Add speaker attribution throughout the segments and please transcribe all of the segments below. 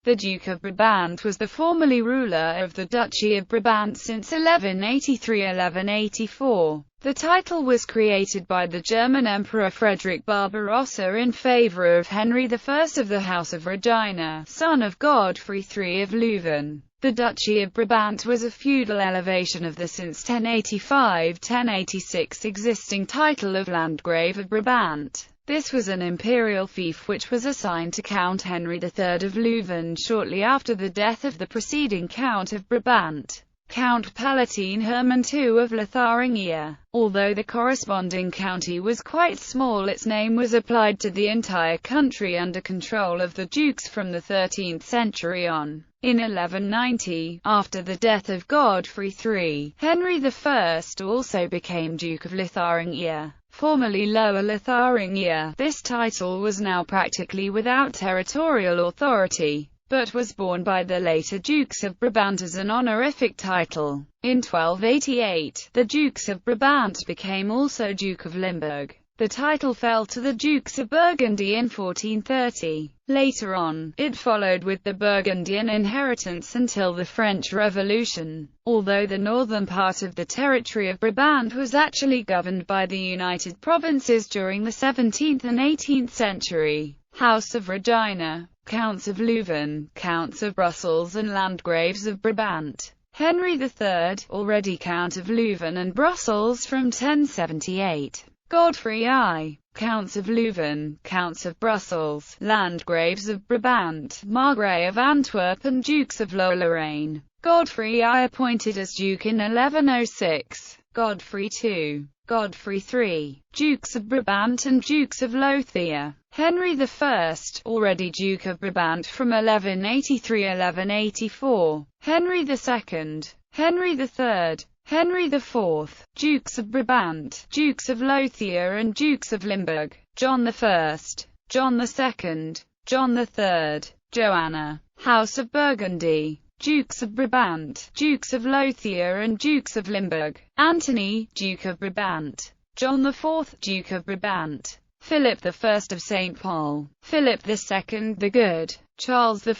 Speaker 1: The Duke of Brabant was the formerly ruler of the Duchy of Brabant since 1183–1184. The title was created by the German Emperor Frederick Barbarossa in favour of Henry I of the House of Regina, son of Godfrey III of Leuven. The Duchy of Brabant was a feudal elevation of the since 1085–1086 existing title of Landgrave of Brabant. This was an imperial fief which was assigned to Count Henry III of Leuven shortly after the death of the preceding Count of Brabant, Count Palatine Hermann II of Lotharingia. Although the corresponding county was quite small, its name was applied to the entire country under control of the dukes from the 13th century on. In 1190, after the death of Godfrey III, Henry I also became Duke of Lotharingia, formerly Lower Lotharingia. This title was now practically without territorial authority, but was borne by the later Dukes of Brabant as an honorific title. In 1288, the Dukes of Brabant became also Duke of Limburg. The title fell to the Dukes of Burgundy in 1430. Later on, it followed with the Burgundian inheritance until the French Revolution, although the northern part of the territory of Brabant was actually governed by the United Provinces during the 17th and 18th century. House of Regina, Counts of Leuven, Counts of Brussels and Landgraves of Brabant. Henry III, already Count of Leuven and Brussels from 1078. Godfrey I, Counts of Leuven, Counts of Brussels, Landgraves of Brabant, Margrave of Antwerp and Dukes of Lower-Lorraine. Godfrey I appointed as Duke in 1106. Godfrey II, Godfrey III, Dukes of Brabant and Dukes of Lothair. Henry I, already Duke of Brabant from 1183–1184. Henry II, Henry III, Henry IV, Dukes of Brabant, Dukes of Lothair and Dukes of Limburg. John I, John II, John III, Joanna, House of Burgundy, Dukes of Brabant, Dukes of Lothair and Dukes of Limburg. Anthony, Duke of Brabant. John IV, Duke of Brabant. Philip I of St. Paul, Philip II the Good, Charles I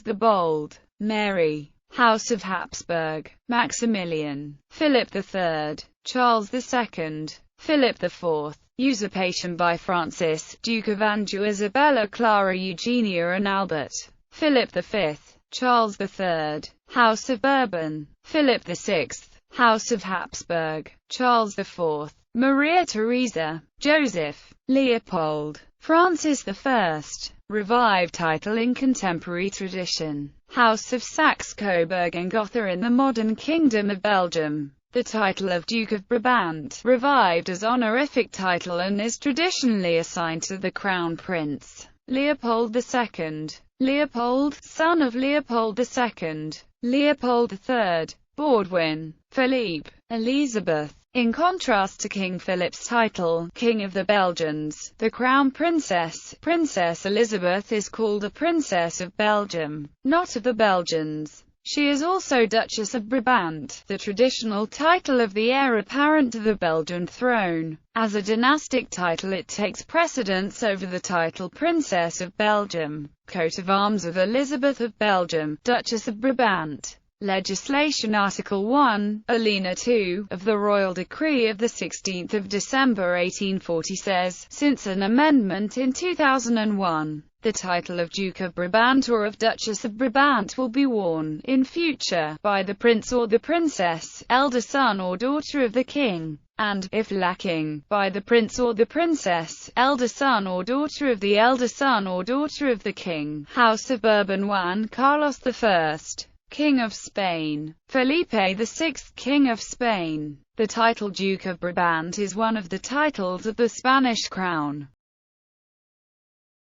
Speaker 1: the Bold, Mary, House of Habsburg, Maximilian, Philip III, Charles II, Philip IV, usurpation by Francis, Duke of Anjou, Isabella, Clara, Eugenia and Albert, Philip V, Charles III, House of Bourbon, Philip VI, House of Habsburg, Charles IV, Maria Theresa, Joseph, Leopold, Francis I, revived title in contemporary tradition, House of Saxe-Coburg and Gotha in the modern Kingdom of Belgium. The title of Duke of Brabant, revived as honorific title and is traditionally assigned to the Crown Prince. Leopold II, Leopold, son of Leopold II, Leopold III, Baudouin, Philippe, Elizabeth. In contrast to King Philip's title, King of the Belgians, the Crown Princess, Princess Elizabeth is called a Princess of Belgium, not of the Belgians. She is also Duchess of Brabant, the traditional title of the heir apparent to the Belgian throne. As a dynastic title it takes precedence over the title Princess of Belgium. Coat of Arms of Elizabeth of Belgium, Duchess of Brabant. Legislation Article 1, Alina 2, of the Royal Decree of 16 December 1840 says, since an amendment in 2001, the title of Duke of Brabant or of Duchess of Brabant will be worn, in future, by the Prince or the Princess, elder son or daughter of the King, and, if lacking, by the Prince or the Princess, elder son or daughter of the elder son or daughter of the King. House of Bourbon. Juan Carlos I, King of Spain. Felipe VI, King of Spain. The title Duke of Brabant is one of the titles of the Spanish crown.